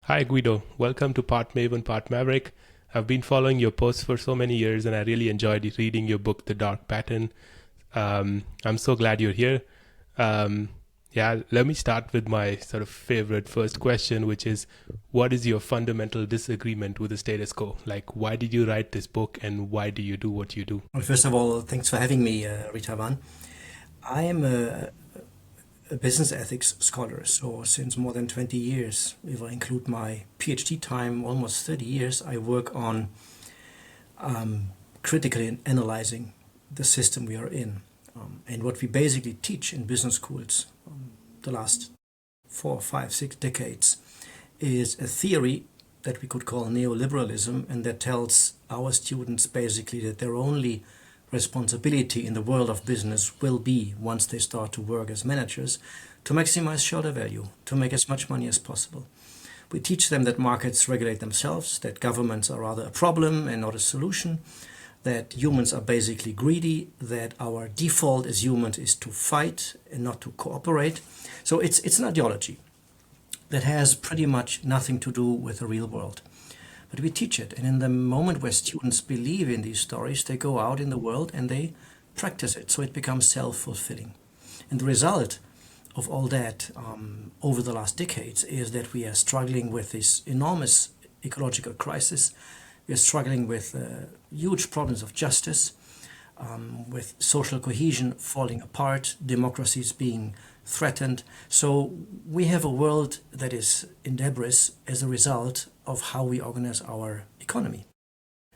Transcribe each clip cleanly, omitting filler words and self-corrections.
Hi Guido, welcome to Part Maven, Part Maverick. I've been following your posts for so many years and I really enjoyed reading your book, The Dark Pattern. I'm so glad you're here. Um, Let me start with my sort of favorite first question, which is what is your fundamental disagreement with the status quo? Like, why did you write this book and why do you do what you do? Well, first of all, thanks for having me, Ritavan. I am a business ethics scholar, so since more than 20 years, if I include my PhD time, almost 30 years, I work on critically analyzing the system we are in. And what we basically teach in business schools the last 4, 5, 6 decades is a theory that we could call neoliberalism, and that tells our students basically that their only responsibility in the world of business will be, once they start to work as managers, to maximize shareholder value, to make as much money as possible. We teach them that markets regulate themselves, that governments are rather a problem and not a solution, that humans are basically greedy, that our default as humans is to fight and not to cooperate. So it's an ideology that has pretty much nothing to do with the real world. But we teach it, and in the moment where students believe in these stories, they go out in the world and they practice it, so it becomes self-fulfilling. And the result of all that over the last decades is that we are struggling with this enormous ecological crisis. We are struggling with huge problems of justice, with social cohesion falling apart, democracies being threatened. So we have a world that is in debris as a result of how we organize our economy.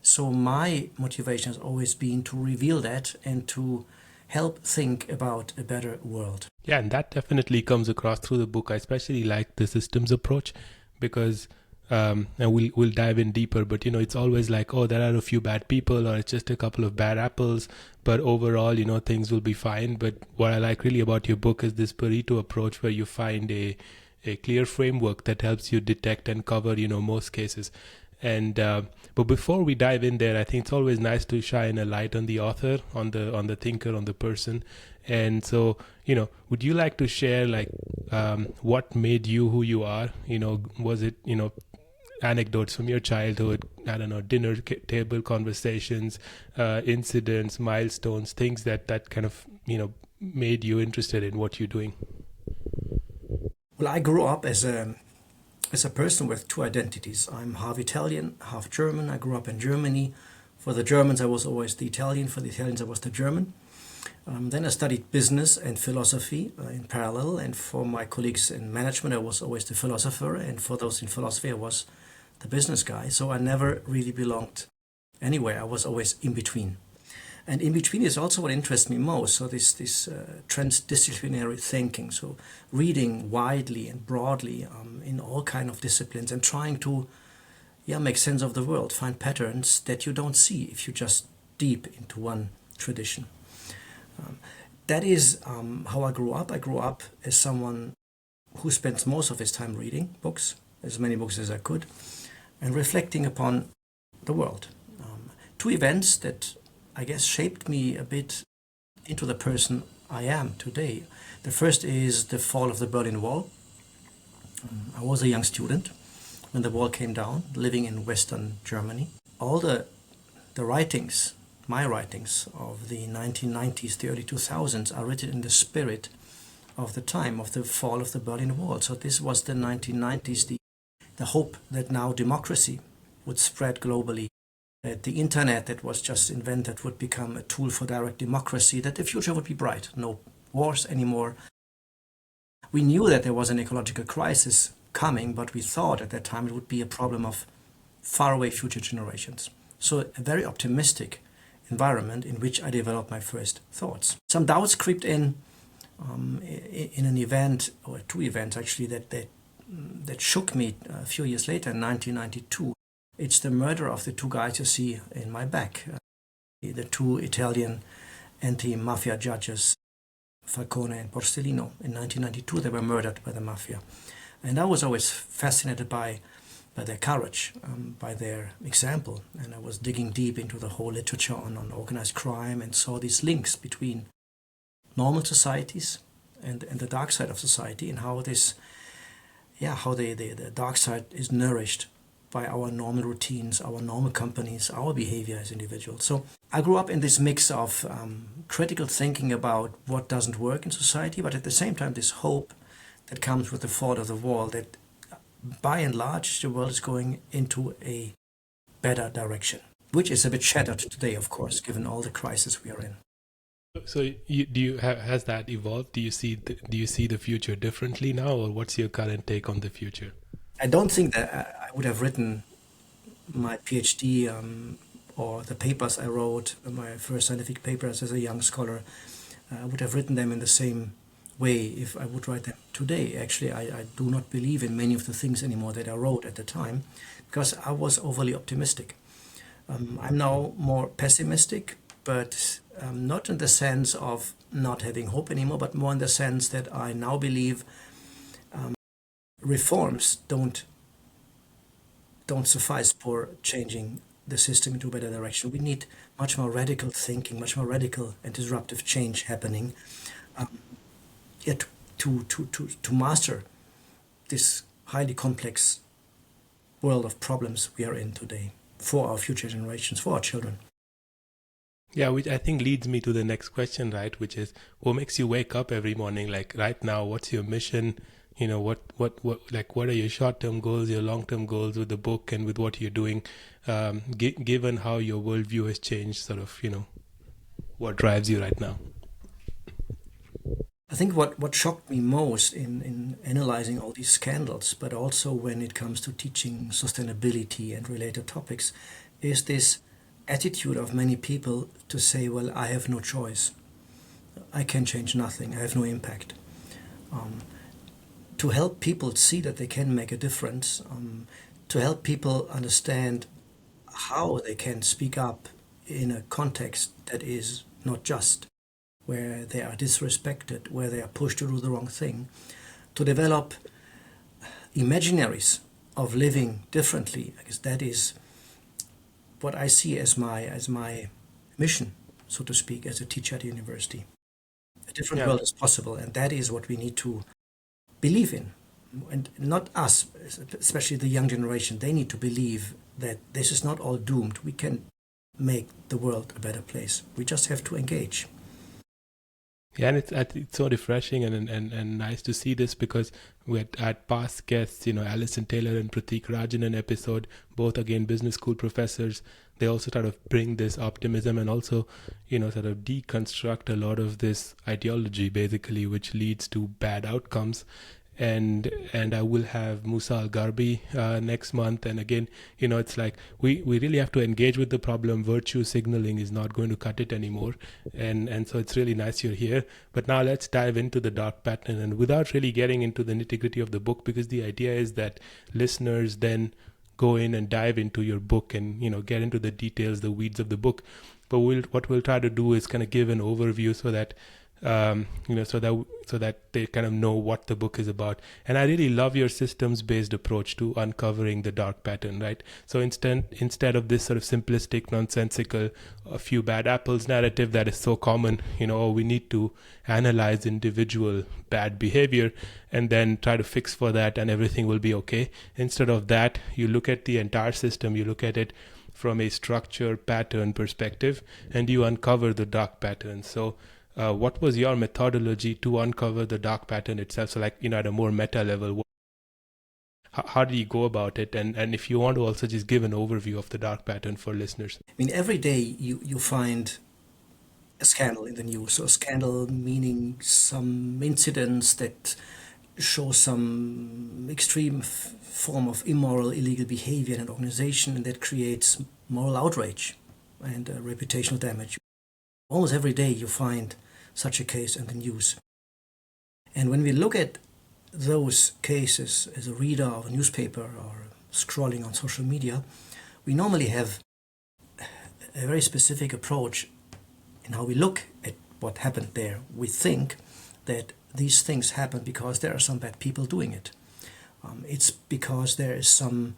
So my motivation has always been to reveal that and to help think about a better world. Yeah, and that definitely comes across through the book. I especially like the systems approach because, and we'll dive in deeper. But it's always like, oh, there are a few bad people, or it's just a couple of bad apples. But overall, things will be fine. But what I like really about your book is this Pareto approach, where you find a clear framework that helps you detect and cover, most cases. And but before we dive in there, I think it's always nice to shine a light on the author, on the thinker, on the person. And so, would you like to share like what made you who you are? Was it anecdotes from your childhood? I don't know, dinner table conversations, incidents, milestones, things that kind of made you interested in what you're doing. Well, I grew up as a person with two identities. I'm half Italian, half German. I grew up in Germany. For the Germans, I was always the Italian. For the Italians, I was the German. Then I studied business and philosophy in parallel. And for my colleagues in management, I was always the philosopher. And for those in philosophy, I was the business guy. So I never really belonged anywhere. I was always in between. And in between is also what interests me most. So this transdisciplinary thinking. So reading widely and broadly in all kind of disciplines and trying to make sense of the world, find patterns that you don't see if you just deep into one tradition. That is how I grew up. I grew up as someone who spends most of his time reading books, as many books as I could, and reflecting upon the world. Two events that I guess shaped me a bit into the person I am today. The first is the fall of the Berlin Wall. I was a young student when the wall came down, living in Western Germany. All the writings, my writings of the 1990s, the early 2000s, are written in the spirit of the time of the fall of the Berlin Wall. So this was the 1990s, the hope that now democracy would spread globally, that the internet that was just invented would become a tool for direct democracy, that the future would be bright, no wars anymore. We knew that there was an ecological crisis coming, but we thought at that time it would be a problem of faraway future generations. So a very optimistic environment in which I developed my first thoughts. Some doubts crept in an event, or two events actually, that shook me a few years later in 1992. It's the murder of the two guys you see in my back, the two Italian anti-mafia judges, Falcone and Borsellino. In 1992, they were murdered by the mafia. And I was always fascinated by their courage, by their example. And I was digging deep into the whole literature on organized crime and saw these links between normal societies and the dark side of society, and how this how the dark side is nourished by our normal routines, our normal companies, our behavior as individuals. So I grew up in this mix of critical thinking about what doesn't work in society, but at the same time, this hope that comes with the fall of the wall that by and large the world is going into a better direction, which is a bit shattered today, of course, given all the crisis we are in. So has that evolved? Do you see the future differently now, or what's your current take on the future? I don't think that I would have written my PhD or the papers I wrote, my first scientific papers as a young scholar, I would have written them in the same way if I would write them today. Actually, I do not believe in many of the things anymore that I wrote at the time because I was overly optimistic. I'm now more pessimistic, but not in the sense of not having hope anymore, but more in the sense that I now believe reforms don't suffice for changing the system into a better direction. We need much more radical thinking, much more radical and disruptive change happening, yet to master this highly complex world of problems we are in today for our future generations, for our children. Yeah, which I think leads me to the next question, right? Which is, what makes you wake up every morning? Like right now, what's your mission? What are your short-term goals, your long-term goals with the book and with what you're doing? Given how your worldview has changed, what drives you right now? I think what shocked me most in analyzing all these scandals, but also when it comes to teaching sustainability and related topics, is this attitude of many people to say, well, I have no choice. I can change nothing. I have no impact. To help people see that they can make a difference, to help people understand how they can speak up in a context that is not just, where they are disrespected, where they are pushed to do the wrong thing, to develop imaginaries of living differently. I guess that is what I see as my mission, so to speak, as a teacher at the university. A different Yeah. world is possible, and that is what we need to believe in. And not us, especially the young generation, they need to believe that this is not all doomed. We can make the world a better place. We just have to engage. Yeah, and it's so refreshing and nice to see this because we had past guests, Alison Taylor and Pratik Rajanan episode, both again business school professors. They also sort of bring this optimism and also, sort of deconstruct a lot of this ideology basically, which leads to bad outcomes. And I will have Musa Al-Garbi next month. And again, it's like we really have to engage with the problem. Virtue signaling is not going to cut it anymore. And so it's really nice you're here. But now let's dive into the dark pattern, and without really getting into the nitty-gritty of the book, because the idea is that listeners then go in and dive into your book and, get into the details, the weeds of the book. But what we'll try to do is kind of give an overview so that so that they kind of know what the book is about. And I really love your systems-based approach to uncovering the dark pattern, right? So instead of this sort of simplistic, nonsensical, a few bad apples narrative that is so common, we need to analyze individual bad behavior and then try to fix for that and everything will be okay. Instead of that, you look at the entire system, you look at it from a structure pattern perspective, and you uncover the dark pattern. So what was your methodology to uncover the dark pattern itself? So at a more meta level, how did you go about it? And if you want to also just give an overview of the dark pattern for listeners. I mean, every day you find a scandal in the news. So a scandal meaning some incidents that show some extreme form of immoral, illegal behavior in an organization, and that creates moral outrage and reputational damage. Almost every day you find such a case in the news. And when we look at those cases as a reader of a newspaper or scrolling on social media, we normally have a very specific approach in how we look at what happened there. We think that these things happen because there are some bad people doing it. It's because there is some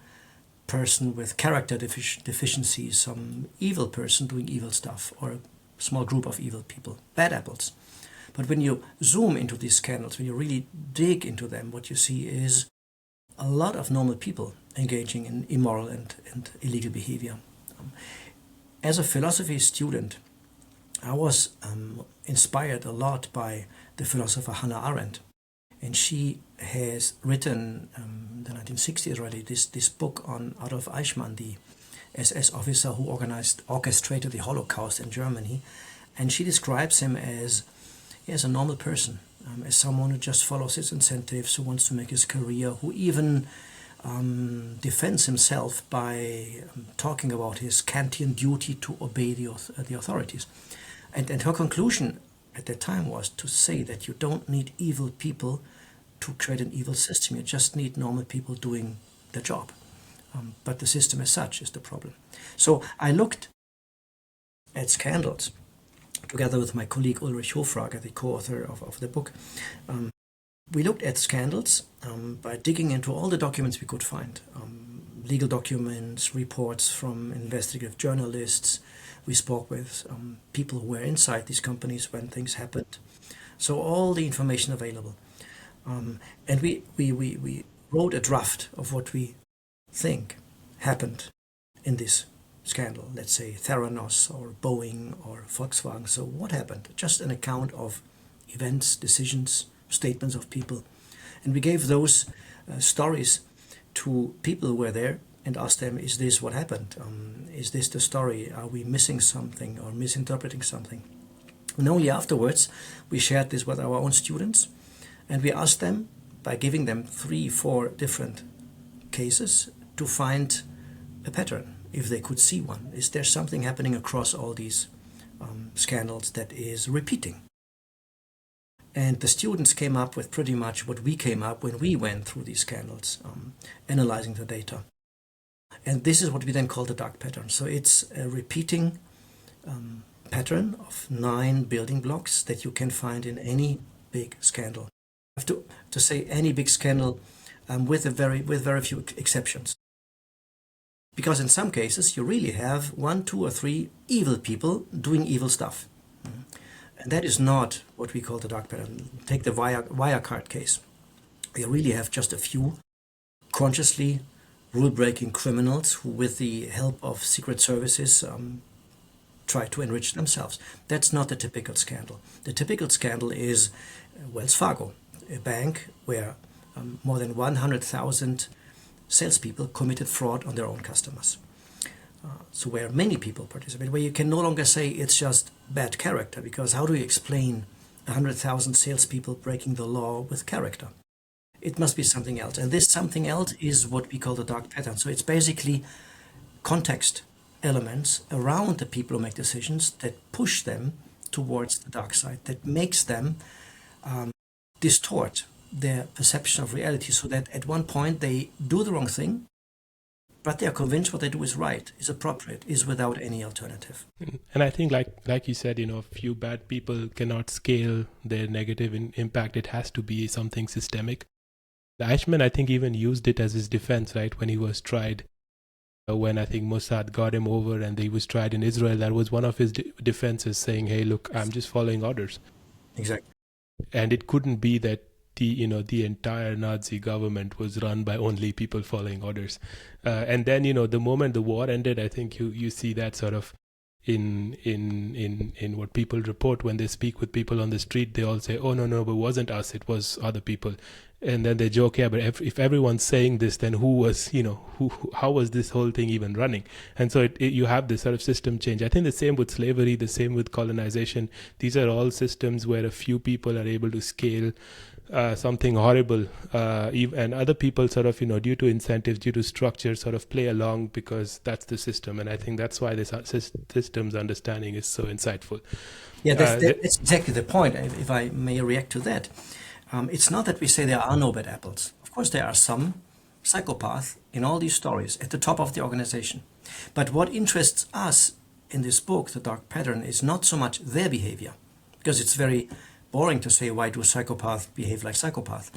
person with character deficiencies, some evil person doing evil stuff, or a small group of evil people, bad apples. But when you zoom into these scandals, when you really dig into them, what you see is a lot of normal people engaging in immoral and illegal behavior. As a philosophy student, I was inspired a lot by the philosopher Hannah Arendt. And she has written, the 1960s already, this book on Adolf Eichmann, the SS officer who orchestrated the Holocaust in Germany. And she describes him as a normal person, as someone who just follows his incentives, who wants to make his career, who even defends himself by talking about his Kantian duty to obey the authorities. And her conclusion at that time was to say that you don't need evil people to create an evil system. You just need normal people doing their job. But the system as such is the problem. So I looked at scandals together with my colleague Ulrich Hofrager, the co-author of the book. We looked at scandals by digging into all the documents we could find. Legal documents, reports from investigative journalists. We spoke with people who were inside these companies when things happened. So all the information available. And we wrote a draft of what we think happened in this scandal. Let's say Theranos or Boeing or Volkswagen. So what happened? Just an account of events, decisions, statements of people. And we gave those stories to people who were there and asked them, is this what happened? Is this the story? Are we missing something or misinterpreting something? And only afterwards we shared this with our own students, and we asked them, by giving them 3-4 different cases, to find a pattern, if they could see one. Is there something happening across all these scandals that is repeating? And the students came up with pretty much what we came up when we went through these scandals, analyzing the data. And this is what we then call the dark pattern. So it's a repeating pattern of 9 building blocks that you can find in any big scandal. I have to say any big scandal with very few exceptions. Because in some cases you really have 1, 2, or 3 evil people doing evil stuff. And that is not what we call the dark pattern. Take the Wirecard case. You really have just a few consciously rule-breaking criminals who, with the help of secret services, try to enrich themselves. That's not the typical scandal. The typical scandal is Wells Fargo, a bank where more than 100,000 salespeople committed fraud on their own customers. So where many people participate, where you can no longer say it's just bad character, because how do you explain 100,000 salespeople breaking the law with character? It must be something else. And this something else is what we call the dark pattern. So it's basically context elements around the people who make decisions that push them towards the dark side, that makes them distort their perception of reality, so that at one point they do the wrong thing, but they are convinced what they do is right, is appropriate, is without any alternative. And I think, like you said, a few bad people cannot scale their negative impact. It has to be something systemic. Eichmann, I think, even used it as his defense, right? When he was tried, when I think Mossad got him over and he was tried in Israel, that was one of his defenses, saying, hey, look, I'm just following orders. Exactly. And it couldn't be that the entire Nazi government was run by only people following orders. And then, the moment the war ended, I think you see that sort of in what people report when they speak with people on the street. They all say, oh, no, but it wasn't us, it was other people. And then they joke, yeah, but if everyone's saying this, then how was this whole thing even running? And so you have this sort of system change. I think the same with slavery, the same with colonization. These are all systems where a few people are able to scale something horrible, and other people sort of, due to incentives, due to structure, sort of play along because that's the system. And I think that's why this systems understanding is so insightful. Yeah, that's exactly the point, if I may react to that. It's not that we say there are no bad apples. Of course, there are some psychopaths in all these stories at the top of the organization. But what interests us in this book, The Dark Pattern, is not so much their behavior, because it's very boring to say, why do psychopaths behave like psychopaths?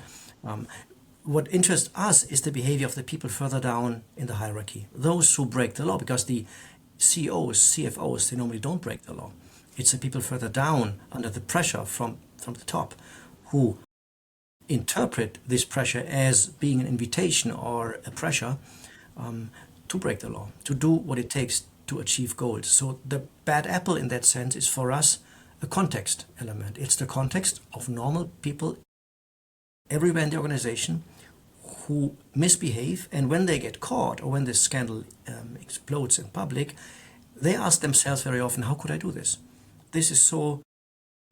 What interests us is the behavior of the people further down in the hierarchy, those who break the law, because the CEOs, CFOs, they normally don't break the law. It's the people further down under the pressure from the top who interpret this pressure as being an invitation or a pressure to break the law, to do what it takes to achieve goals. So the bad apple in that sense is for us a context element. It's the context of normal people everywhere in the organization who misbehave, and when they get caught or when this scandal explodes in public, they ask themselves very often, how could I do this? This is so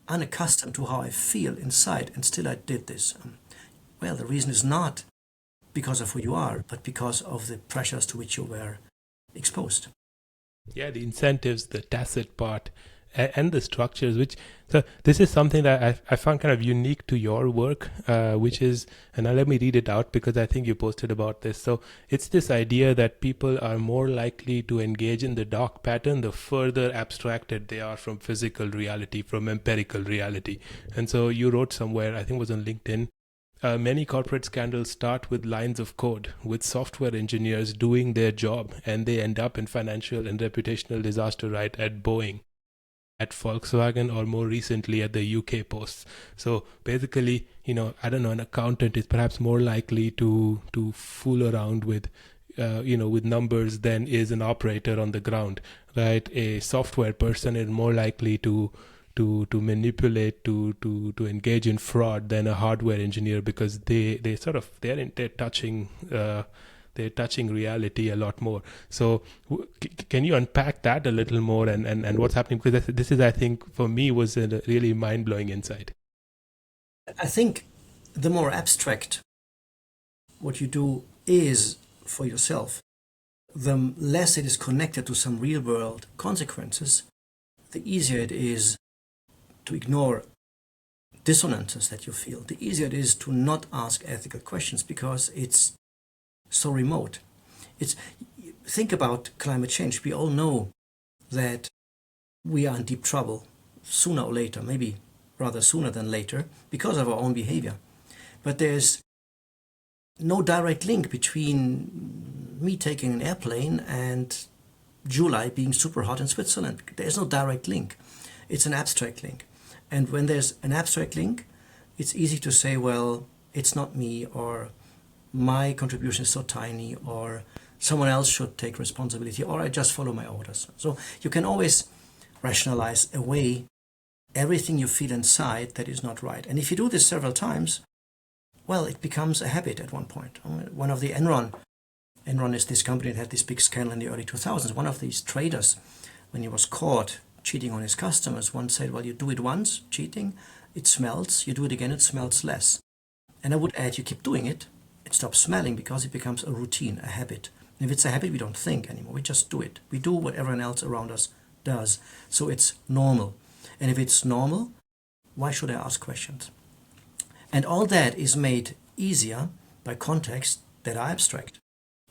unaccustomed to how I feel inside, and still I did this. Well, the reason is not because of who you are, but because of the pressures to which you were exposed. Yeah, the incentives, the tacit part, and the structures, which, so this is something that I found kind of unique to your work, which is, and now let me read it out because I think you posted about this. So it's this idea that people are more likely to engage in the dark pattern the further abstracted they are from physical reality, from empirical reality. And so you wrote somewhere, I think it was on LinkedIn, many corporate scandals start with lines of code, with software engineers doing their job, and they end up in financial and reputational disaster, right, at Boeing, at Volkswagen, or more recently at the UK Post. So basically, I don't know, an accountant is perhaps more likely to fool around with with numbers than is an operator on the ground, right? A software person is more likely to manipulate, to engage in fraud than a hardware engineer, because they're touching reality a lot more. So can you unpack that a little more and what's happening? Because this is, I think, for me, was a really mind-blowing insight. I think the more abstract what you do is for yourself, the less it is connected to some real-world consequences, the easier it is to ignore dissonances that you feel, the easier it is to not ask ethical questions because it's so remote. Think about climate change. We all know that we are in deep trouble sooner or later, maybe rather sooner than later, because of our own behavior. But there's no direct link between me taking an airplane and July being super hot in Switzerland. There's no direct link. It's an abstract link. And when there's an abstract link, it's easy to say, well, it's not me, or my contribution is so tiny, or someone else should take responsibility, or I just follow my orders. So you can always rationalize away everything you feel inside that is not right. And if you do this several times, well, it becomes a habit at one point. One of the Enron is this company that had this big scandal in the early 2000s. One of these traders, when he was caught cheating on his customers, once said, well, you do it once, cheating, it smells. You do it again, it smells less. And I would add, you keep doing it, it stops smelling because it becomes a routine, a habit. And if it's a habit, we don't think anymore. We just do it. We do what everyone else around us does. So it's normal. And if it's normal, why should I ask questions? And all that is made easier by contexts that are abstract,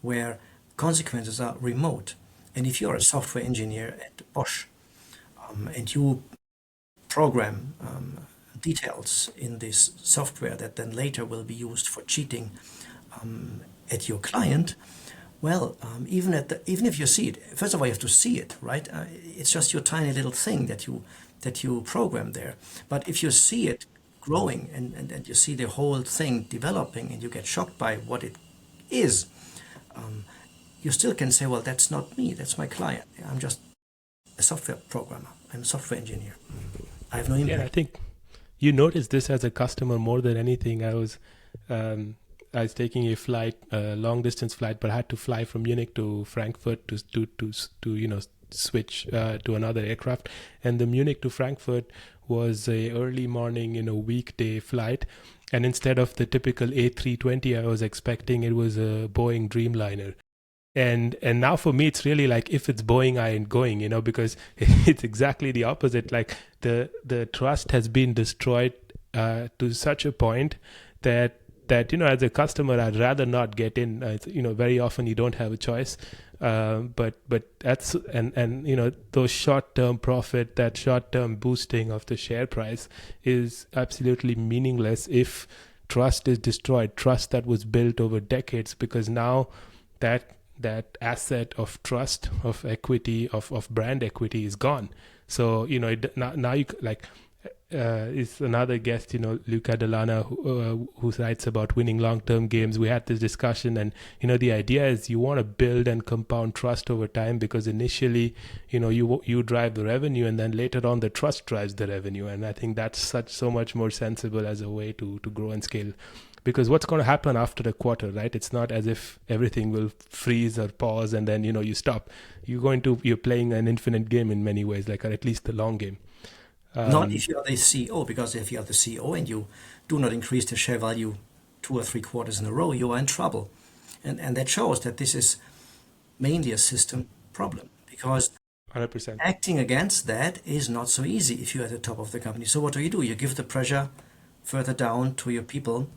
where consequences are remote. And if you're a software engineer at Bosch, and you program details in this software that then later will be used for cheating at your client, well, even if you see it, first of all, you have to see it, right? It's just your tiny little thing that you program there. But if you see it growing and you see the whole thing developing and you get shocked by what it is, you still can say, well, that's not me, that's my client. I'm just a software programmer. I'm a software engineer. I have no impact. Yeah, I think you noticed this as a customer more than anything. I was taking a flight, a long distance flight, but I had to fly from Munich to Frankfurt to switch to another aircraft. And the Munich to Frankfurt was a early morning, weekday flight. And instead of the typical A320 I was expecting, it was a Boeing Dreamliner. And now for me, it's really like, if it's Boeing, I ain't going, because it's exactly the opposite. Like the trust has been destroyed to such a point that as a customer, I'd rather not get in. Very often you don't have a choice. But that's and those short-term profit, that short-term boosting of the share price is absolutely meaningless if trust is destroyed. Trust that was built over decades, because now that asset of trust, of equity, of brand equity is gone. So now you, like, is another guest, Luca Delana, who writes about winning long-term games. We had this discussion, and the idea is you want to build and compound trust over time, because initially, you drive the revenue, and then later on the trust drives the revenue. And I think that's so much more sensible as a way to grow and scale. Because what's going to happen after a quarter, right? It's not as if everything will freeze or pause and then you stop. You're playing an infinite game in many ways, like, or at least the long game. Not if you are the CEO, because if you are the CEO and you do not increase the share value 2 or 3 quarters in a row, you are in trouble. And that shows that this is mainly a system problem, because 100%. acting against that is not so easy if you're at the top of the company. So what do? You give the pressure further down to your people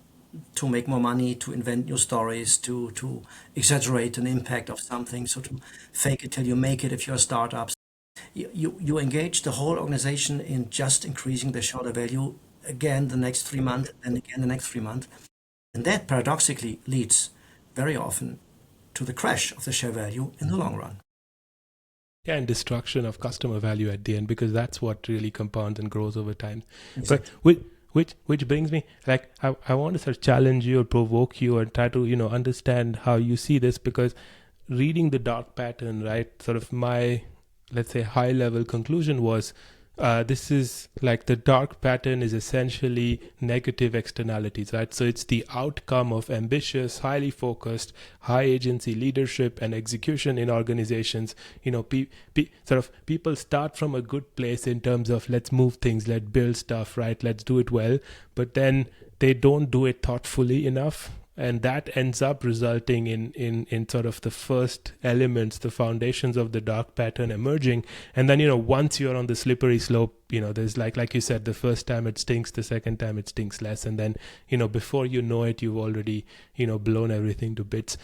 to make more money, to invent new stories, to exaggerate an impact of something, so to fake it till you make it if you're a startup. You engage the whole organization in just increasing the shareholder value again the next 3 months, and again the next 3 months. And that paradoxically leads very often to the crash of the share value in the long run. Yeah, and destruction of customer value at the end, because that's what really compounds and grows over time. Exactly. But which brings me, like, I want to sort of challenge you or provoke you or try to, understand how you see this, because reading the dark pattern, right, sort of my, let's say, high level conclusion was, this is like the dark pattern is essentially negative externalities, right? So it's the outcome of ambitious, highly focused, high agency leadership and execution in organizations. Sort of people start from a good place in terms of let's move things, let's build stuff, right? Let's do it well. But then they don't do it thoughtfully enough. And that ends up resulting in sort of the first elements, the foundations of the dark pattern emerging. And then, once you're on the slippery slope, there's like you said, the first time it stinks, the second time it stinks less. And then, before you know it, you've already, blown everything to bits.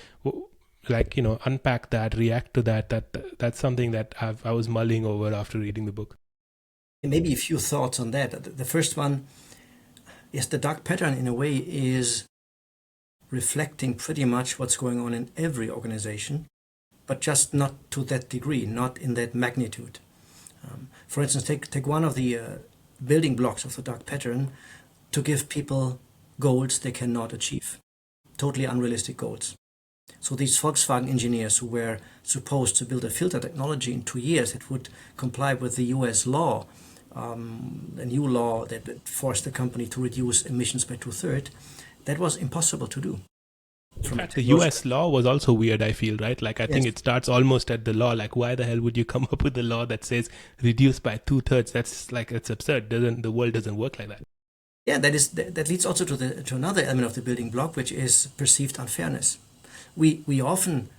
Like, unpack that, react to that. That's something that I was mulling over after reading the book. Maybe a few thoughts on that. The first one is the dark pattern in a way is reflecting pretty much what's going on in every organization, but just not to that degree, not in that magnitude. For instance, take one of the building blocks of the dark pattern to give people goals they cannot achieve, totally unrealistic goals. So these Volkswagen engineers who were supposed to build a filter technology in 2 years that would comply with the US law, a new law that forced the company to reduce emissions by 2/3, that was impossible to do. In fact, the US law was also weird, I feel, right? Like, I think it starts almost at the law. Like, why the hell would you come up with a law that says reduce by 2/3? It's absurd. The world doesn't work like that. Yeah, that leads also to another element of the building block, which is perceived unfairness. We often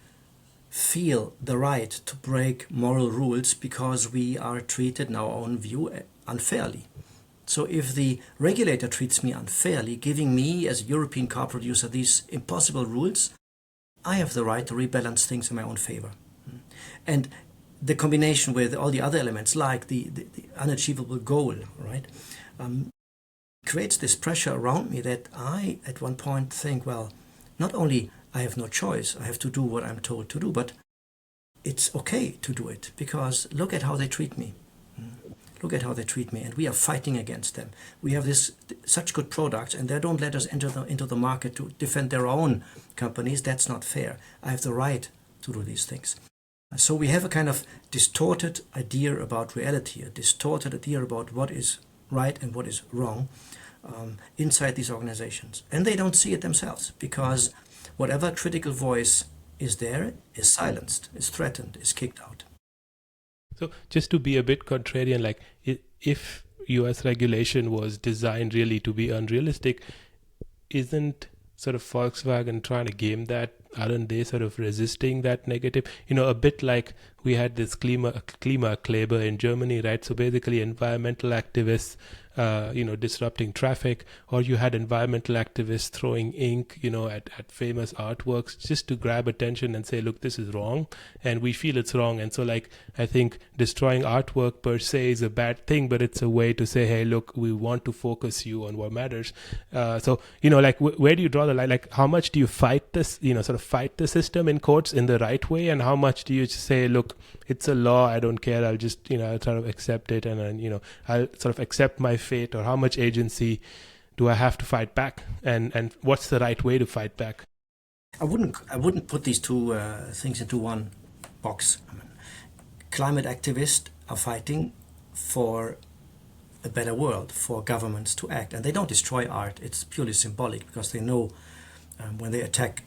feel the right to break moral rules because we are treated, in our own view, unfairly. So if the regulator treats me unfairly, giving me as a European car producer these impossible rules, I have the right to rebalance things in my own favor. And the combination with all the other elements, like the unachievable goal, right, creates this pressure around me that I, at one point, think, well, not only I have no choice, I have to do what I'm told to do, but it's okay to do it, because look at how they treat me. Look at how they treat me, and we are fighting against them. We have such good products, and they don't let us enter into the market to defend their own companies. That's not fair. I have the right to do these things. So we have a kind of distorted idea about reality, a distorted idea about what is right and what is wrong inside these organizations. And they don't see it themselves, because whatever critical voice is there is silenced, is threatened, is kicked out. So just to be a bit contrarian, like, if US regulation was designed really to be unrealistic, isn't sort of Volkswagen trying to game that? Aren't they sort of resisting that negative? A bit like we had this Klimakleber in Germany, right? So basically environmental activists, disrupting traffic, or you had environmental activists throwing ink, at famous artworks just to grab attention and say, look, this is wrong, and we feel it's wrong. And so, like, I think destroying artwork per se is a bad thing, but it's a way to say, hey, look, we want to focus you on what matters. So, where do you draw the line? Like, how much do you fight this, sort of fight the system in courts in the right way, and how much do you say, look, it's a law, I don't care, I'll just, I'll sort of accept it, and then, I'll sort of accept my fate or how much agency do I have to fight back, and what's the right way to fight back? I wouldn't put these two things into one box. I mean, climate activists are fighting for a better world, for governments to act, and they don't destroy art. It's purely symbolic, because they know when they attack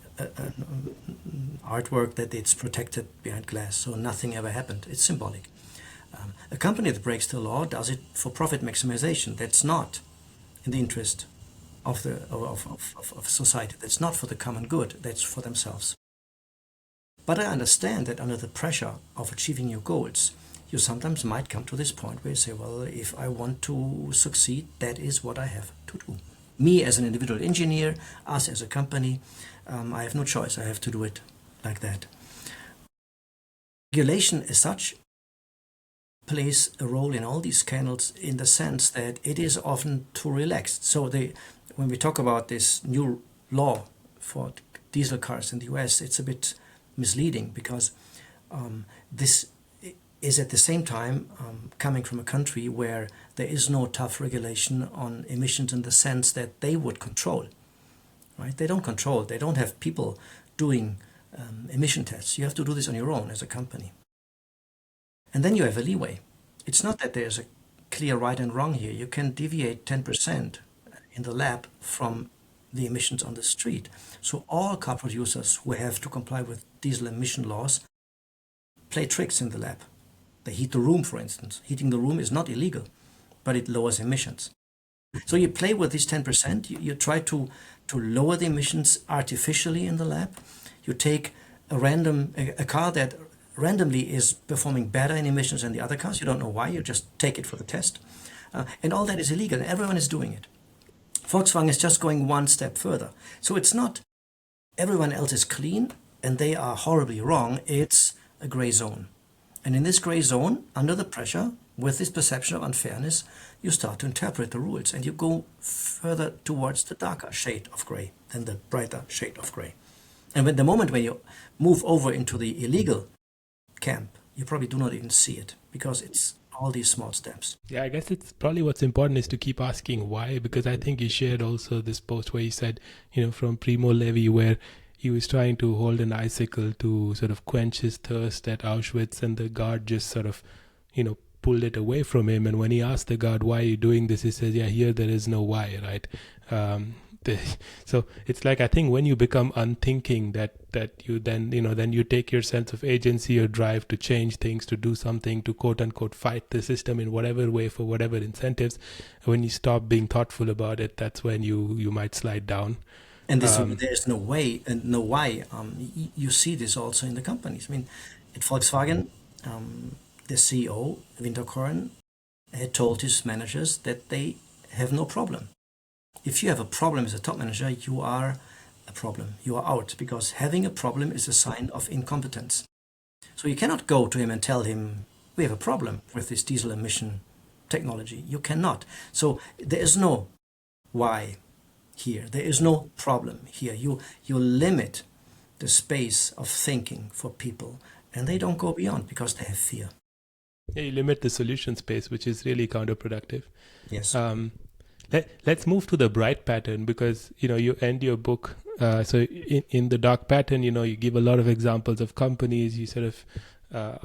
artwork that it's protected behind glass, so nothing ever happened. It's symbolic. A company that breaks the law does it for profit maximization. That's not in the interest of society. That's not for the common good. That's for themselves. But I understand that under the pressure of achieving your goals, you sometimes might come to this point where you say, well, if I want to succeed, that is what I have to do. Me as an individual engineer, us as a company, I have no choice. I have to do it like that. Regulation as such plays a role in all these scandals in the sense that it is often too relaxed. So when we talk about this new law for diesel cars in the US, it's a bit misleading, because this is at the same time coming from a country where there is no tough regulation on emissions in the sense that they would control. Right? They don't control. They don't have people doing emission tests. You have to do this on your own as a company. And then you have a leeway. It's not that there's a clear right and wrong here. You can deviate 10% in the lab from the emissions on the street. So all car producers who have to comply with diesel emission laws play tricks in the lab. They heat the room, for instance. Heating the room is not illegal, but it lowers emissions. So you play with this 10%. You try to lower the emissions artificially in the lab. You take a car that randomly is performing better in emissions than the other cars. You don't know why. You just take it for the test. And all that is illegal. And everyone is doing it. Volkswagen is just going one step further. So it's not everyone else is clean and they are horribly wrong. It's a gray zone. And in this gray zone, under the pressure, with this perception of unfairness, you start to interpret the rules and you go further towards the darker shade of gray than the brighter shade of gray. And the moment when you move over into the illegal camp, you probably do not even see it, because it's all these small steps. Yeah, I guess it's probably what's important is to keep asking why, because I think you shared also this post where you said, from Primo Levi, where he was trying to hold an icicle to sort of quench his thirst at Auschwitz, and the guard just sort of, pulled it away from him. And when he asked the guard, why are you doing this? He says, yeah, here there is no why, right? So it's like, I think when you become unthinking, that you then you take your sense of agency or drive to change things, to do something, to quote unquote fight the system in whatever way for whatever incentives. When you stop being thoughtful about it, that's when you might slide down. And there's no way and no why. You see this also in the companies. I mean, at Volkswagen, the CEO, Winterkorn, had told his managers that they have no problem. If you have a problem as a top manager, you are a problem. You are out, because having a problem is a sign of incompetence. So you cannot go to him and tell him, we have a problem with this diesel emission technology. You cannot. So there is no why here. There is no problem here. You limit the space of thinking for people, and they don't go beyond because they have fear. Yeah, you limit the solution space, which is really counterproductive. Yes. Let's move to the bright pattern, because you end your book. So in the dark pattern, you give a lot of examples of companies. You sort of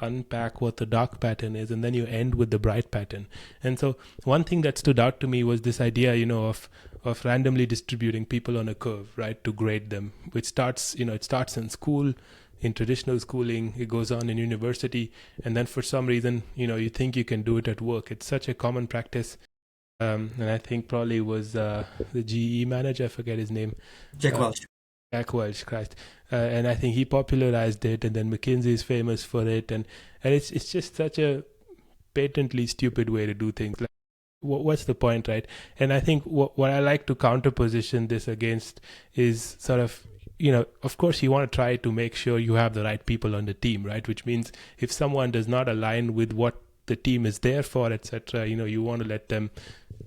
unpack what the dark pattern is, and then you end with the bright pattern. And so one thing that stood out to me was this idea, of randomly distributing people on a curve, right, to grade them, which starts, it starts in school. In traditional schooling, it goes on in university, and then for some reason, you think you can do it at work. It's such a common practice. And I think probably was the GE manager, I forget his name. Jack Welch. Jack Welch, Christ. And I think he popularized it, and then McKinsey is famous for it. And it's just such a patently stupid way to do things. Like, what's the point, right? And I think what I like to counterposition this against is sort of, of course you want to try to make sure you have the right people on the team, right? Which means if someone does not align with what the team is there for, etc., you want to let them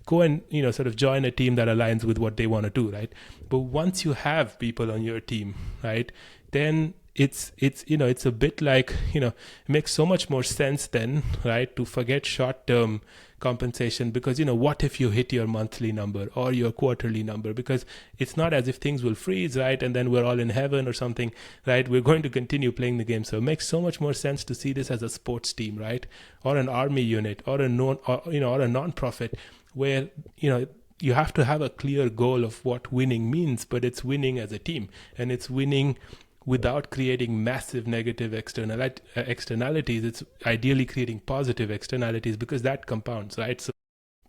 go and, sort of join a team that aligns with what they want to do, right? But once you have people on your team, right, then it's a bit like, it makes so much more sense then, right, to forget short-term compensation, because, you know, what if you hit your monthly number or your quarterly number? Because it's not as if things will freeze, right? And then we're all in heaven or something, right? We're going to continue playing the game. So it makes so much more sense to see this as a sports team, right? Or an army unit or a non-profit where, you know, you have to have a clear goal of what winning means, but it's winning as a team, and it's winning without creating massive negative externalities. It's ideally creating positive externalities, because that compounds, right? So,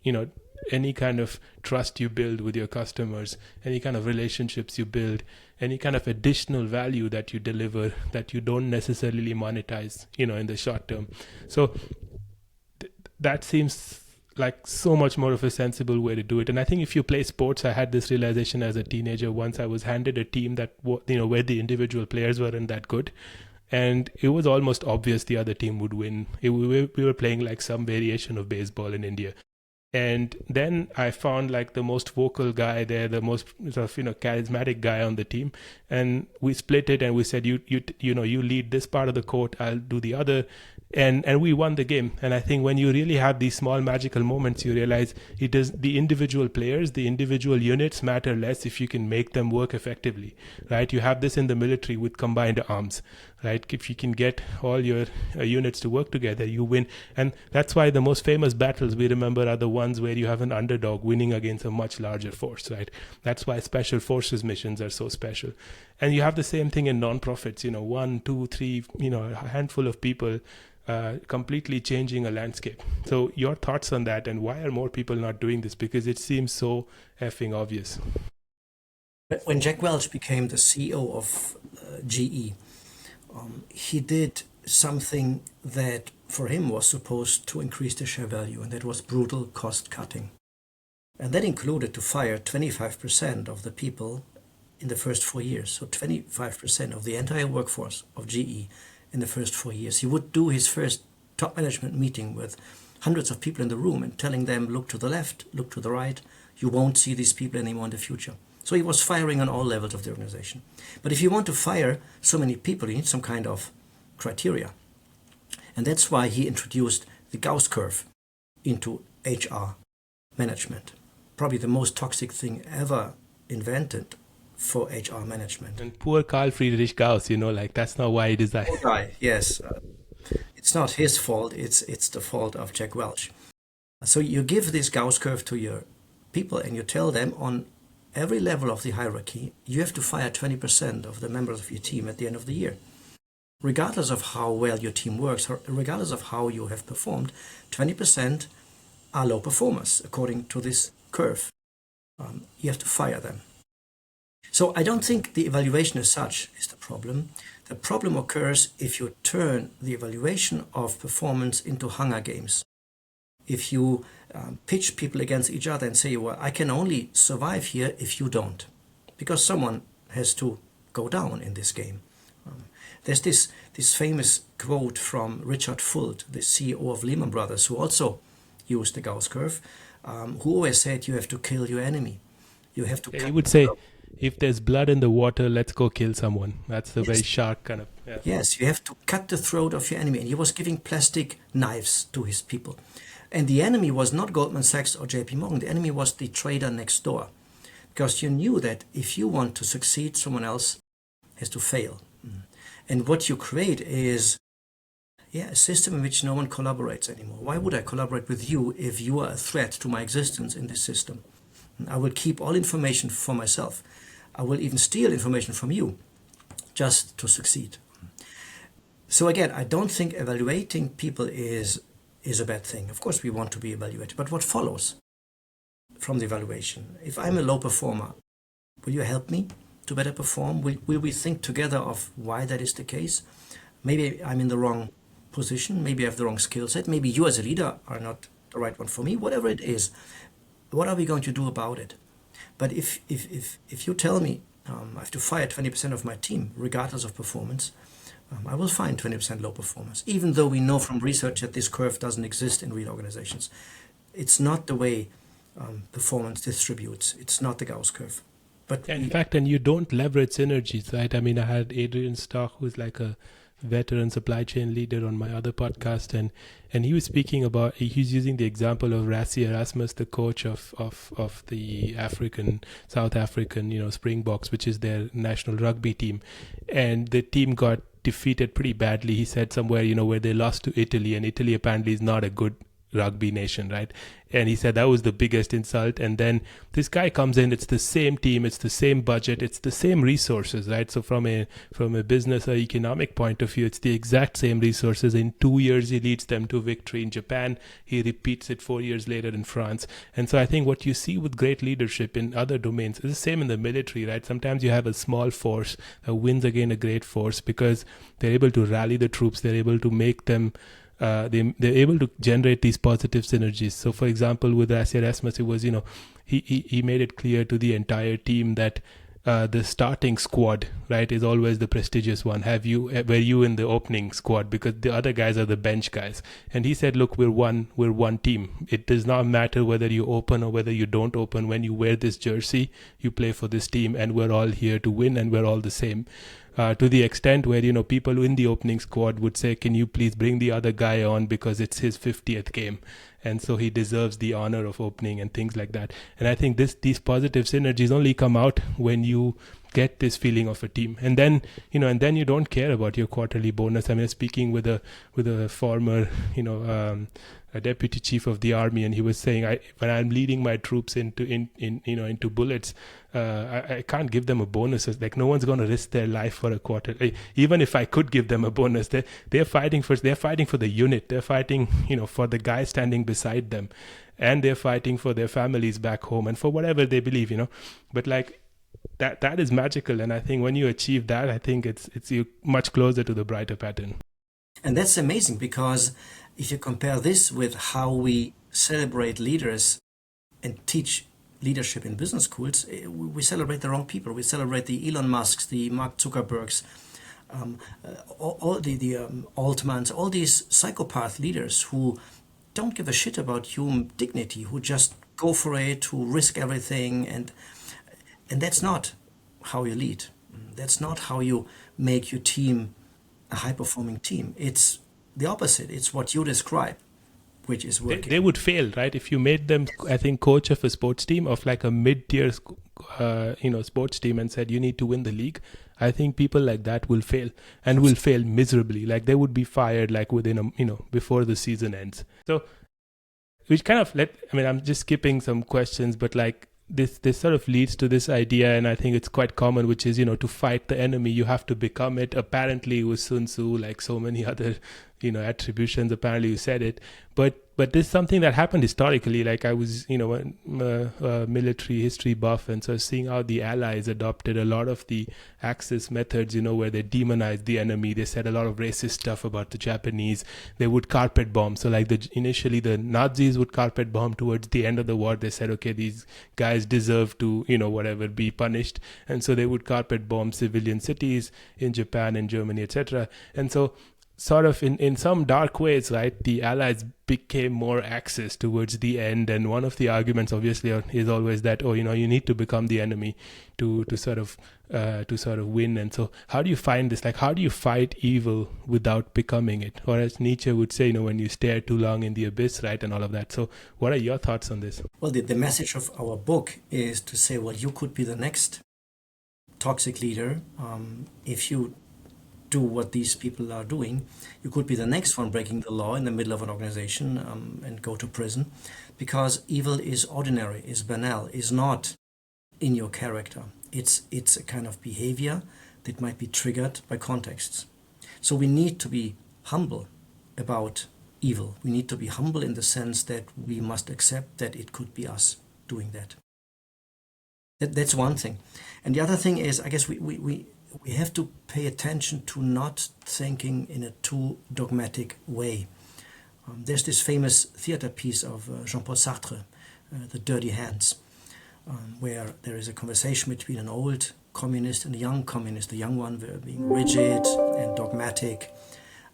you know, any kind of trust you build with your customers, any kind of relationships you build, any kind of additional value that you deliver that you don't necessarily monetize, you know, in the short term. So that seems like so much more of a sensible way to do it. And I think if you play sports, I had this realization as a teenager. Once I was handed a team that, you know, where the individual players weren't that good, and it was almost obvious the other team would win. We were playing like some variation of baseball in India. And then I found like the most vocal guy there, the most sort of, you know, charismatic guy on the team, and we split it and we said, you know, you lead this part of the court, I'll do the other, and we won the game. And I think when you really have these small magical moments, you realize it is the individual players, the individual units matter less if you can make them work effectively, right? You have this in the military with combined arms, right? If you can get all your units to work together, you win. And that's why the most famous battles we remember are the ones where you have an underdog winning against a much larger force, right? That's why special forces missions are so special. And you have the same thing in non-profits, you know, 1, 2, 3, you know, a handful of people completely changing a landscape. So your thoughts on that, and why are more people not doing this? Because it seems so effing obvious. When Jack Welch became the CEO of GE, he did something that for him was supposed to increase the share value, and that was brutal cost cutting. And that included to fire 25% of the people in the first 4 years. So 25% of the entire workforce of GE in the first 4 years. He would do his first top management meeting with hundreds of people in the room and telling them, look to the left, look to the right. You won't see these people anymore in the future. So he was firing on all levels of the organization. But if you want to fire so many people, you need some kind of criteria. And that's why he introduced the Gauss curve into HR management. Probably the most toxic thing ever invented for HR management. And poor Carl Friedrich Gauss, you know, like that's not why he designed. Yes, it's not his fault. It's the fault of Jack Welch. So you give this Gauss curve to your people, and you tell them on every level of the hierarchy, you have to fire 20% of the members of your team at the end of the year. Regardless of how well your team works, regardless of how you have performed, 20% are low performers according to this curve. You have to fire them. So I don't think the evaluation as such is the problem. The problem occurs if you turn the evaluation of performance into Hunger Games. If you pitch people against each other and say, well, I can only survive here if you don't, because someone has to go down in this game. There's this famous quote from Richard Fuld, the CEO of Lehman Brothers, who also used the Gauss curve, who always said you have to kill your enemy. You have to. He would say, if there's blood in the water, let's go kill someone. That's the very sharp kind of. Yeah. Yes, you have to cut the throat of your enemy. And he was giving plastic knives to his people. And the enemy was not Goldman Sachs or JP Morgan. The enemy was the trader next door. Because you knew that if you want to succeed, someone else has to fail. And what you create is a system in which no one collaborates anymore. Why would I collaborate with you if you are a threat to my existence in this system? I will keep all information for myself. I will even steal information from you just to succeed. So again, I don't think evaluating people is a bad thing. Of course, we want to be evaluated. But what follows from the evaluation? If I'm a low performer, will you help me to better perform? Will we think together of why that is the case? Maybe I'm in the wrong position. Maybe I have the wrong skill set. Maybe you as a leader are not the right one for me. Whatever it is, what are we going to do about it? But if you tell me I have to fire 20% of my team, regardless of performance, I will find 20% low performers, even though we know from research that this curve doesn't exist in real organizations. It's not the way performance distributes. It's not the Gauss curve. But in fact, and you don't leverage synergies, right? I mean, I had Adrian Stock, who's like a veteran supply chain leader on my other podcast, and he was speaking about, he's using the example of Rassie Erasmus, the coach of the South African Springboks, which is their national rugby team, and the team got defeated pretty badly. He said somewhere where they lost to Italy, and Italy apparently is not a good rugby nation, right? And he said that was the biggest insult. And then this guy comes in, it's the same team, it's the same budget, it's the same resources, right? So from a business or economic point of view, it's the exact same resources. In 2 years he leads them to victory in Japan. He repeats it 4 years later in France. And so I think what you see with great leadership in other domains is the same in the military, right? Sometimes you have a small force that wins against a great force because they're able to rally the troops, they're able to make them they're able to generate these positive synergies. So, for example, with Rassie Erasmus, it was, he made it clear to the entire team that the starting squad, right, is always the prestigious one. Were you in the opening squad? Because the other guys are the bench guys. And he said, look, we're one team. It does not matter whether you open or whether you don't open. When you wear this jersey, you play for this team, and we're all here to win, and we're all the same. To the extent where people in the opening squad would say, can you please bring the other guy on because it's his 50th game, and so he deserves the honor of opening, and things like that. And I think these positive synergies only come out when you get this feeling of a team, and then you don't care about your quarterly bonus. I mean, speaking with a former a deputy chief of the army, and he was saying, when I'm leading my troops into bullets, I can't give them a bonus. It's like no one's going to risk their life for a quarter. Even if I could give them a bonus, they're fighting for the unit. They're fighting for the guy standing beside them, and they're fighting for their families back home and for whatever they believe. But like that is magical, and I think when you achieve that, I think it's you much closer to the brighter pattern. And that's amazing, because if you compare this with how we celebrate leaders and teach leadership in business schools, we celebrate the wrong people. We celebrate the Elon Musks, the Mark Zuckerbergs, all the Altmans, all these psychopath leaders who don't give a shit about human dignity, who just go for it, who risk everything, and that's not how you lead. That's not how you make your team a high-performing team. It's the opposite. It's what you describe, which is working. They would fail, right? If you made them, I think, coach of a sports team, of like a mid-tier, sports team, and said you need to win the league, I think people like that will fail, and will fail miserably. Like they would be fired like within before the season ends. So, which kind of I'm just skipping some questions, but like this sort of leads to this idea, and I think it's quite common, which is to fight the enemy, you have to become it. Apparently it was Sun Tzu, like so many other attributions. Apparently you said it, but this is something that happened historically. Like I was a military history buff, and so seeing how the Allies adopted a lot of the Axis methods, where they demonized the enemy. They said a lot of racist stuff about the Japanese. They would carpet bomb. So like initially the Nazis would carpet bomb. Towards the end of the war, they said, okay, these guys deserve to be punished, and so they would carpet bomb civilian cities in Japan and Germany, etc. And so sort of in some dark ways, right, the Allies became more Axis towards the end. And one of the arguments obviously is always that, you need to become the enemy to sort of win. And so how do you find this? Like, how do you fight evil without becoming it? Or as Nietzsche would say, when you stare too long in the abyss, right, and all of that. So what are your thoughts on this? Well, the message of our book is to say, well, you could be the next toxic leader. If you do what these people are doing, you could be the next one breaking the law in the middle of an organization, and go to prison, because evil is ordinary, is banal, is not in your character. It's a kind of behavior that might be triggered by contexts. So we need to be humble about evil. We need to be humble in the sense that we must accept that it could be us doing that. That's one thing. And the other thing is, I guess we have to pay attention to not thinking in a too dogmatic way. There's this famous theater piece of Jean-Paul Sartre, The Dirty Hands, where there is a conversation between an old communist and a young communist. The young one being rigid and dogmatic,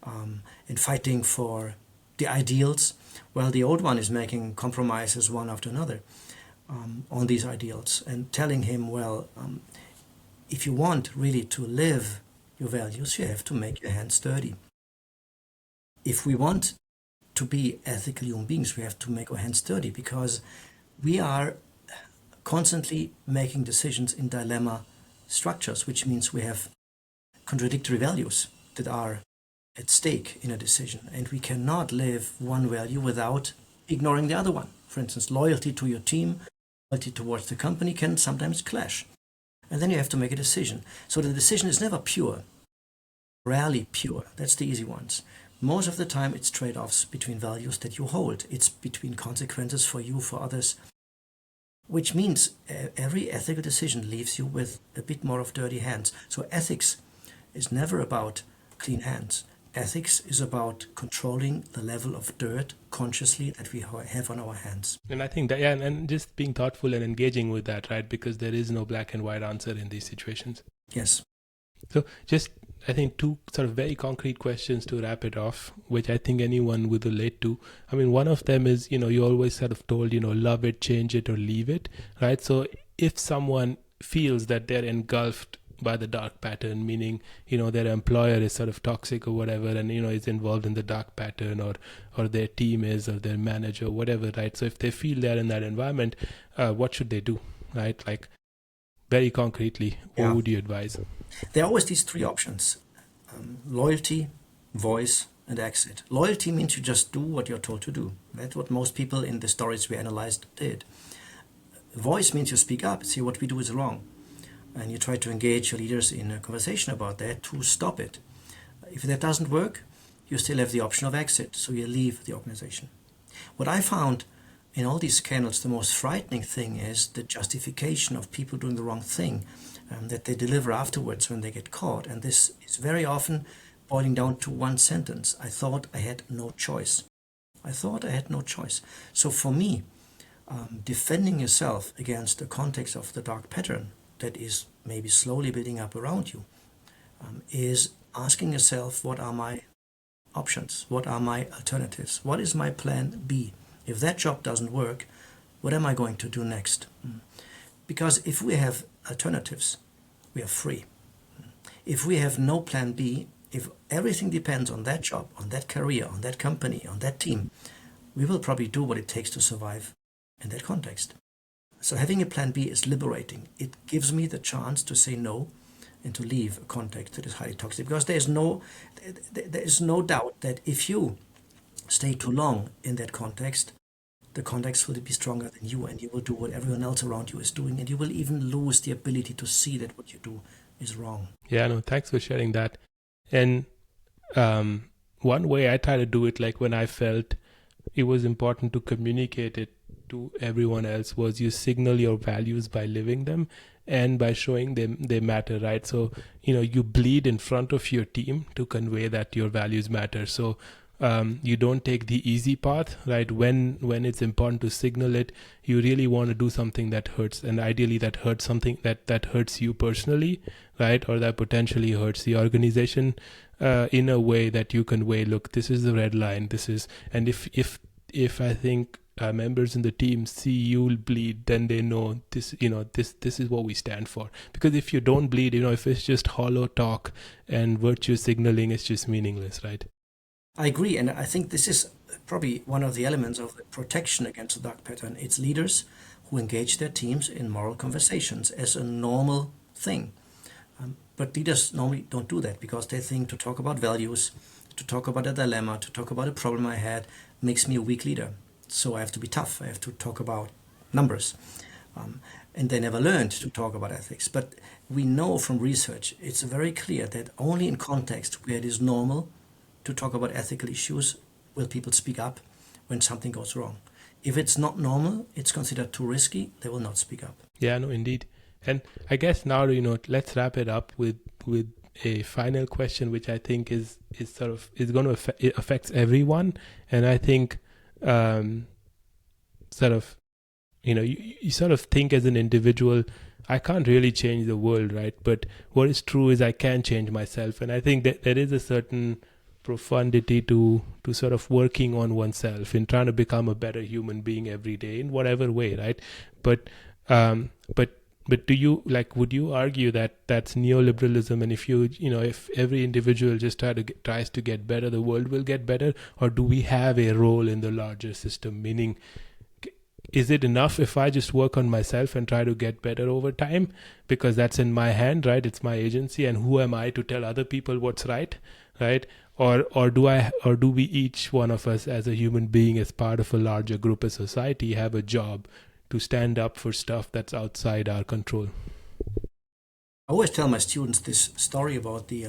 and fighting for the ideals, while the old one is making compromises one after another on these ideals, and telling him, well, if you want really to live your values, you have to make your hands dirty. If we want to be ethical human beings, we have to make our hands dirty, because we are constantly making decisions in dilemma structures, which means we have contradictory values that are at stake in a decision, and we cannot live one value without ignoring the other one. For instance, loyalty to your team, loyalty towards the company can sometimes clash, and then you have to make a decision. So the decision is never pure, rarely pure. That's the easy ones. Most of the time it's trade-offs between values that you hold. It's between consequences for you, for others, which means every ethical decision leaves you with a bit more of dirty hands. So ethics is never about clean hands. Ethics is about controlling the level of dirt consciously that we have on our hands. And I think that, yeah, and just being thoughtful and engaging with that, right? Because there is no black and white answer in these situations. Yes. So just, I think, two sort of very concrete questions to wrap it off, which I think anyone would relate to. I mean, one of them is, you always sort of told, love it, change it, or leave it, right? So if someone feels that they're engulfed by the dark pattern, meaning, their employer is sort of toxic or whatever, and, is involved in the dark pattern, or their team is, or their manager, whatever, right? So if they feel they're in that environment, what should they do, right? Like, very concretely, what would you advise? There are always these three options: loyalty, voice, and exit. Loyalty means you just do what you're told to do. That's what most people in the stories we analyzed did. Voice means you speak up, say what we do is wrong, and you try to engage your leaders in a conversation about that to stop it. If that doesn't work, you still have the option of exit, so you leave the organization. What I found in all these scandals, the most frightening thing is the justification of people doing the wrong thing that they deliver afterwards when they get caught. And this is very often boiling down to one sentence: I thought I had no choice. I thought I had no choice. So for me, defending yourself against the context of the dark pattern that is maybe slowly building up around you is asking yourself, what are my options? What are my alternatives? What is my plan B? If that job doesn't work, what am I going to do next? Because if we have alternatives, we are free. If we have no plan B, if everything depends on that job, on that career, on that company, on that team, we will probably do what it takes to survive in that context. So having a plan B is liberating. It gives me the chance to say no and to leave a context that is highly toxic, because there is no doubt that if you stay too long in that context, the context will be stronger than you, and you will do what everyone else around you is doing, and you will even lose the ability to see that what you do is wrong. Yeah, no, thanks for sharing that. And one way I try to do it, like when I felt it was important to communicate it to everyone else, was you signal your values by living them and by showing them they matter, right? So, you bleed in front of your team to convey that your values matter. So you don't take the easy path, right? When it's important to signal it, you really want to do something that hurts, and ideally that hurts something that hurts you personally, right? Or that potentially hurts the organization in a way that you convey, look, this is the red line, this is, and if I think members in the team see you bleed, then they know this, this is what we stand for. Because if you don't bleed, if it's just hollow talk and virtue signaling, it's just meaningless, right? I agree, and I think this is probably one of the elements of the protection against the dark pattern. It's leaders who engage their teams in moral conversations as a normal thing. But leaders normally don't do that, because they think to talk about values, to talk about a dilemma, to talk about a problem I had makes me a weak leader. So I have to be tough. I have to talk about numbers. And they never learned to talk about ethics. But we know from research, it's very clear that only in context where it is normal to talk about ethical issues will people speak up when something goes wrong. If it's not normal, it's considered too risky, they will not speak up. Yeah, no, indeed. And I guess now, let's wrap it up with a final question, which I think is going to it affects everyone. And I think you sort of think as an individual, I can't really change the world, right? But what is true is I can change myself. And I think that there is a certain profundity to sort of working on oneself in trying to become a better human being every day in whatever way, right? But But would you argue that that's neoliberalism? And if every individual just tries to get better, the world will get better? Or do we have a role in the larger system? Meaning, is it enough if I just work on myself and try to get better over time? Because that's in my hand, right? It's my agency. And who am I to tell other people what's right? Right? Or do we, each one of us as a human being, as part of a larger group of society, have a job to stand up for stuff that's outside our control? I always tell my students this story about the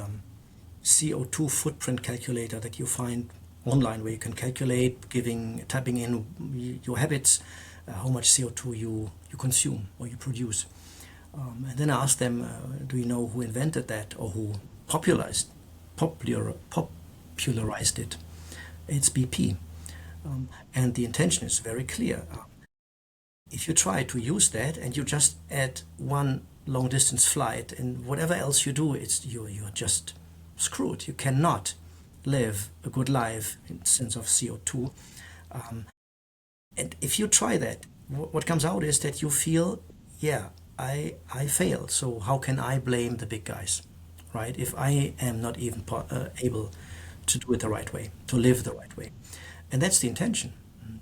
CO2 footprint calculator that you find online, where you can calculate, typing in your habits, how much CO2 you consume or you produce. And then I ask them, do you know who invented that, or who popularized it? It's BP. And the intention is very clear. If you try to use that and you just add one long distance flight and whatever else you do, you're just screwed. You cannot live a good life in the sense of CO2. And if you try that, what comes out is that you feel, yeah, I failed. So how can I blame the big guys, right? If I am not even able to do it the right way, to live the right way. And that's the intention,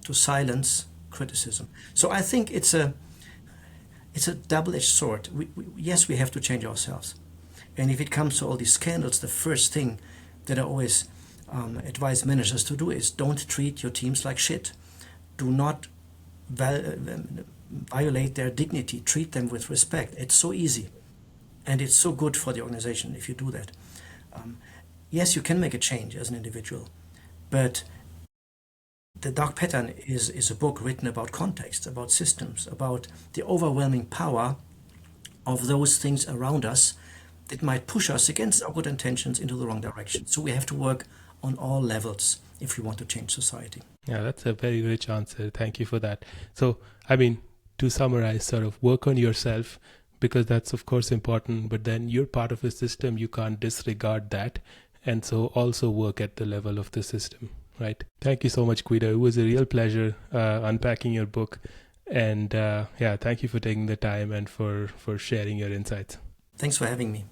to silence criticism. So I think it's a double-edged sword. Yes, we have to change ourselves. And if it comes to all these scandals, the first thing that I always advise managers to do is don't treat your teams like shit. Do not violate their dignity. Treat them with respect. It's so easy. And it's so good for the organization if you do that. Yes, you can make a change as an individual, but The Dark Pattern is a book written about context, about systems, about the overwhelming power of those things around us that might push us against our good intentions into the wrong direction. So we have to work on all levels if we want to change society. Yeah, that's a very rich answer. Thank you for that. So, to summarize, sort of work on yourself, because that's of course important, but then you're part of a system, you can't disregard that. And so also work at the level of the system. Right. Thank you so much, Guido. It was a real pleasure unpacking your book. And thank you for taking the time and for sharing your insights. Thanks for having me.